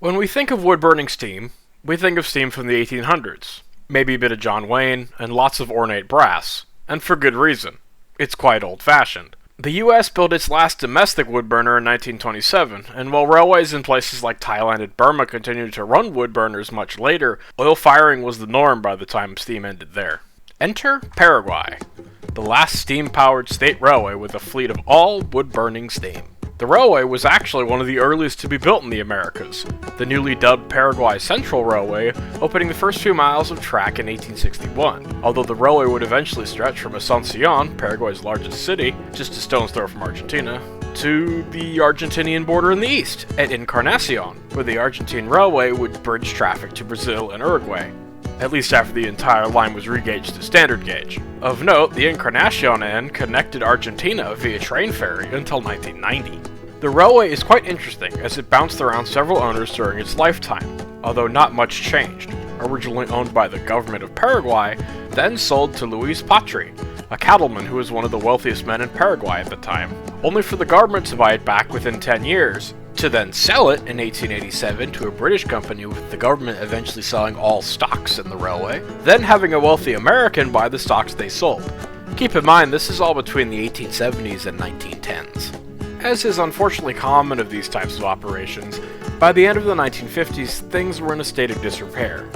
When we think of wood-burning steam, we think of steam from the 1800s, maybe a bit of John Wayne, and lots of ornate brass, and for good reason. It's quite old-fashioned. The US built its last domestic wood burner in 1927, and while railways in places like Thailand and Burma continued to run wood burners much later, oil firing was the norm by the time steam ended there. Enter Paraguay, the last steam-powered state railway with a fleet of all wood-burning steam. The railway was actually one of the earliest to be built in the Americas, the newly dubbed Paraguay Central Railway opening the first few miles of track in 1861, although the railway would eventually stretch from Asuncion, Paraguay's largest city, just a stone's throw from Argentina, to the Argentinian border in the east, at Encarnacion, where the Argentine Railway would bridge traffic to Brazil and Uruguay, at least after the entire line was regauged to standard gauge. Of note, the Encarnacion end connected Argentina via train ferry until 1990. The railway is quite interesting as it bounced around several owners during its lifetime, although not much changed. Originally owned by the government of Paraguay, then sold to Luis Patri, a cattleman who was one of the wealthiest men in Paraguay at the time, only for the government to buy it back within 10 years, to then sell it in 1887 to a British company, with the government eventually selling all stocks in the railway, then having a wealthy American buy the stocks they sold. Keep in mind, this is all between the 1870s and 1910s. As is unfortunately common of these types of operations, by the end of the 1950s, things were in a state of disrepair.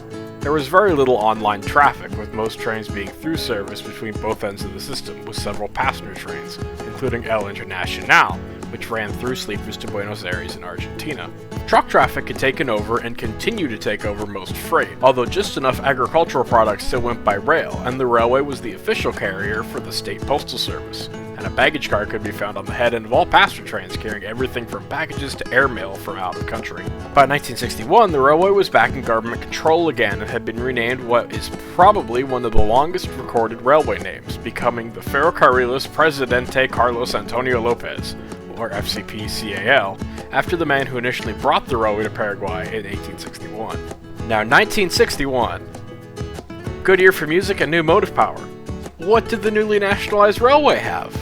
There was very little online traffic, with most trains being through service between both ends of the system, with several passenger trains, including El Internacional, which ran through sleepers to Buenos Aires in Argentina. Truck traffic had taken over and continued to take over most freight, although just enough agricultural products still went by rail, and the railway was the official carrier for the state postal service. And a baggage car could be found on the head end of all passenger trains, carrying everything from packages to airmail from out of country. By 1961, the railway was back in government control again and had been renamed what is probably one of the longest recorded railway names, becoming the Ferrocarriles Presidente Carlos Antonio Lopez, or FCPCAL, after the man who initially brought the railway to Paraguay in 1861. Now, 1961. Good year for music and new motive power. What did the newly nationalized railway have?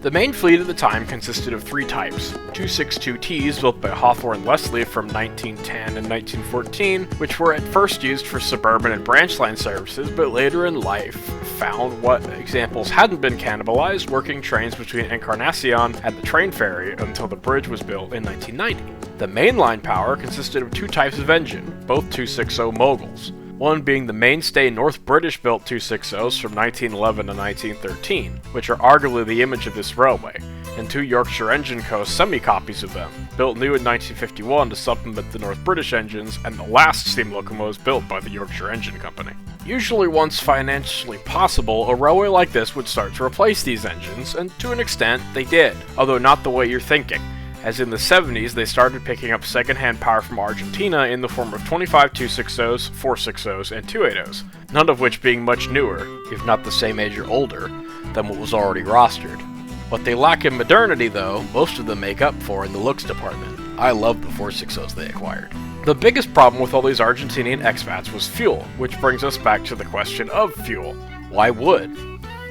The main fleet at the time consisted of three types: 262Ts built by Hawthorne Leslie from 1910 and 1914, which were at first used for suburban and branch line services, but later in life found what examples hadn't been cannibalized, working trains between Encarnacion and the train ferry until the bridge was built in 1990. The mainline power consisted of two types of engine, both 260 moguls. One being the mainstay North British-built 260s from 1911 to 1913, which are arguably the image of this railway, and two Yorkshire Engine Co. semi-copies of them, built new in 1951 to supplement the North British engines and the last steam locomotives built by the Yorkshire Engine Company. Usually, once financially possible, a railway like this would start to replace these engines, and to an extent, they did, although not the way you're thinking, as in the 70s they started picking up second-hand power from Argentina in the form of 25 260s, 460s, and 280s, none of which being much newer, if not the same age or older, than what was already rostered. What they lack in modernity, though, most of them make up for in the looks department. I love the 460s they acquired. The biggest problem with all these Argentinian expats was fuel, which brings us back to the question of fuel. Why wood?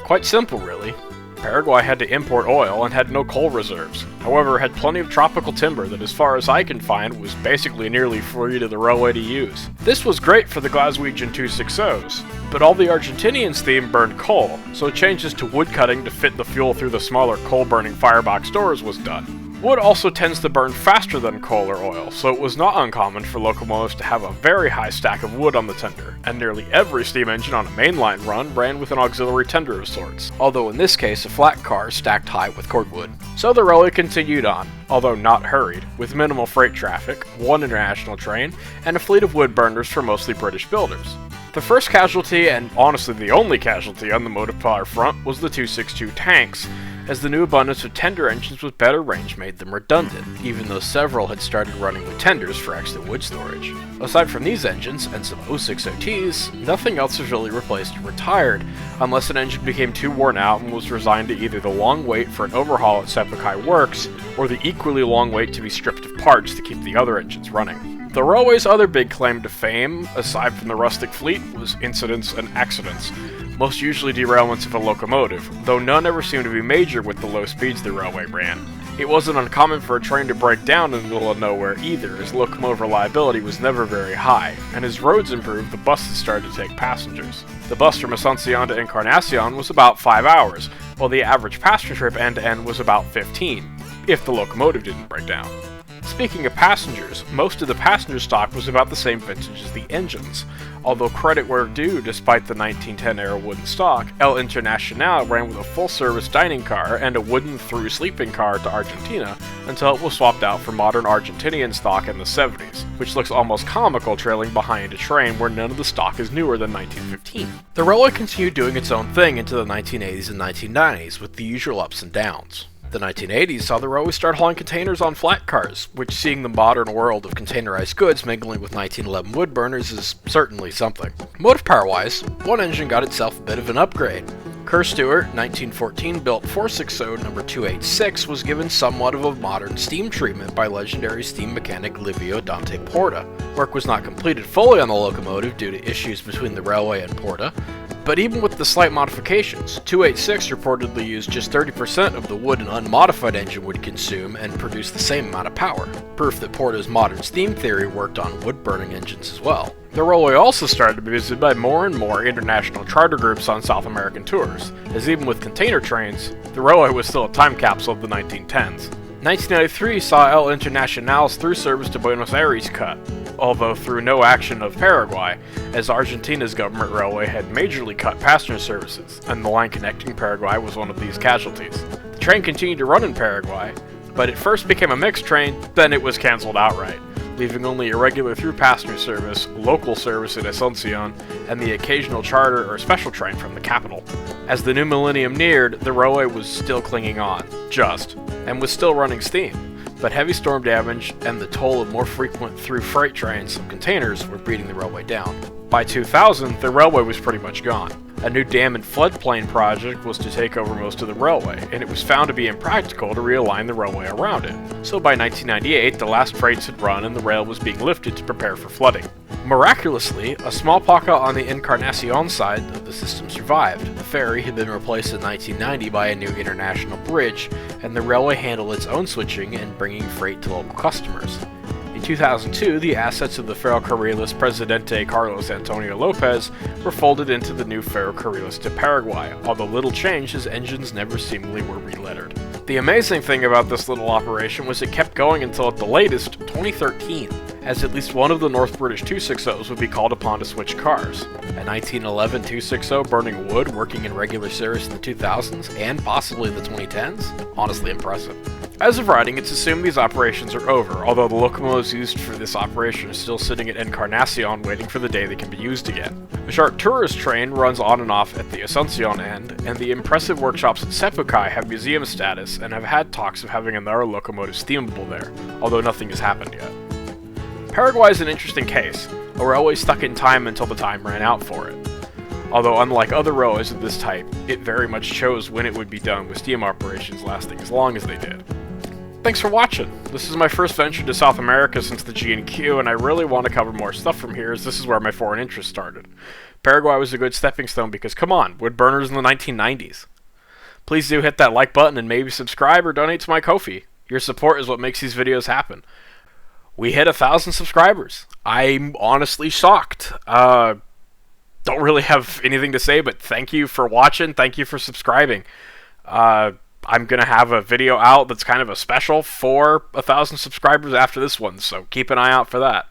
Quite simple, really. Paraguay had to import oil and had no coal reserves. However, it had plenty of tropical timber that, as far as I can find, was basically nearly free to the railway to use. This was great for the Glaswegian 260s, but all the Argentinian steam burned coal, so changes to wood cutting to fit the fuel through the smaller coal-burning firebox doors was done. Wood also tends to burn faster than coal or oil, so it was not uncommon for locomotives to have a very high stack of wood on the tender, and nearly every steam engine on a mainline run ran with an auxiliary tender of sorts, although in this case a flat car stacked high with cordwood. So the railway continued on, although not hurried, with minimal freight traffic, one international train, and a fleet of wood burners for mostly British builders. The first casualty, and honestly the only casualty on the motive power front, was the 262 tanks, as the new abundance of tender engines with better range made them redundant, even though several had started running with tenders for extra wood storage. Aside from these engines, and some 060Ts, nothing else was really replaced or retired, unless an engine became too worn out and was resigned to either the long wait for an overhaul at Seppukai Works, or the equally long wait to be stripped of parts to keep the other engines running. The railway's other big claim to fame, aside from the rustic fleet, was incidents and accidents, most usually derailments of a locomotive, though none ever seemed to be major with the low speeds the railway ran. It wasn't uncommon for a train to break down in the middle of nowhere either, as locomotive reliability was never very high, and as roads improved, the buses started to take passengers. The bus from Asuncion to Encarnacion was about 5 hours, while the average passenger trip end-to-end was about 15, if the locomotive didn't break down. Speaking of passengers, most of the passenger stock was about the same vintage as the engines. Although credit where due, despite the 1910-era wooden stock, El Internacional ran with a full-service dining car and a wooden through sleeping car to Argentina until it was swapped out for modern Argentinian stock in the 70s, which looks almost comical trailing behind a train where none of the stock is newer than 1915. The railway continued doing its own thing into the 1980s and 1990s, with the usual ups and downs. The 1980s saw the railway start hauling containers on flat cars, which, seeing the modern world of containerized goods mingling with 1911 wood burners, is certainly something. Motive power-wise, one engine got itself a bit of an upgrade. Kerr Stewart, 1914 built 460 number 286, was given somewhat of a modern steam treatment by legendary steam mechanic Livio Dante Porta. Work was not completed fully on the locomotive due to issues between the railway and Porta, but even with the slight modifications, 286 reportedly used just 30% of the wood an unmodified engine would consume and produce the same amount of power, proof that Porta's modern steam theory worked on wood-burning engines as well. The railway also started to be visited by more and more international charter groups on South American tours, as even with container trains, the railway was still a time capsule of the 1910s. 1993 saw El Internacional's through service to Buenos Aires cut, although through no action of Paraguay, as Argentina's government railway had majorly cut passenger services, and the line connecting Paraguay was one of these casualties. The train continued to run in Paraguay, but it first became a mixed train, then it was cancelled outright, leaving only irregular through passenger service, local service in Asuncion, and the occasional charter or special train from the capital. As the new millennium neared, the railway was still clinging on, and was still running steam, but heavy storm damage and the toll of more frequent through freight trains and containers were beating the railway down. By 2000, the railway was pretty much gone. A new dam and floodplain project was to take over most of the railway, and it was found to be impractical to realign the railway around it. So by 1998, the last trains had run and the rail was being lifted to prepare for flooding. Miraculously, a small pocket on the Encarnacion side of the system survived. The ferry had been replaced in 1990 by a new international bridge, and the railway handled its own switching and bringing freight to local customers. In 2002, the assets of the Ferrocarriles Presidente Carlos Antonio Lopez were folded into the new Ferrocarriles de Paraguay, although little changed as engines never seemingly were relettered. The amazing thing about this little operation was it kept going until at the latest 2013, as at least one of the North British 260s would be called upon to switch cars. A 1911 260 burning wood working in regular service in the 2000s and possibly the 2010s? Honestly impressive. As of writing, it's assumed these operations are over, although the locomotives used for this operation are still sitting at Encarnacion waiting for the day they can be used again. The short tourist train runs on and off at the Asuncion end, and the impressive workshops at Sepukai have museum status and have had talks of having another locomotive steamable there, although nothing has happened yet. Paraguay is an interesting case, a railway stuck in time until the time ran out for it. Although unlike other railways of this type, it very much chose when it would be done, with steam operations lasting as long as they did. Thanks for watching. This is my first venture to South America since the G&Q, and I really want to cover more stuff from here, as this is where my foreign interest started. Paraguay was a good stepping stone because, come on, wood burners in the 1990s. Please do hit that like button and maybe subscribe or donate to my Ko-fi. Your support is what makes these videos happen. We hit 1,000 subscribers. I'm honestly shocked. Don't really have anything to say, but thank you for watching. Thank you for subscribing. I'm going to have a video out that's kind of a special for 1,000 subscribers after this one, so keep an eye out for that.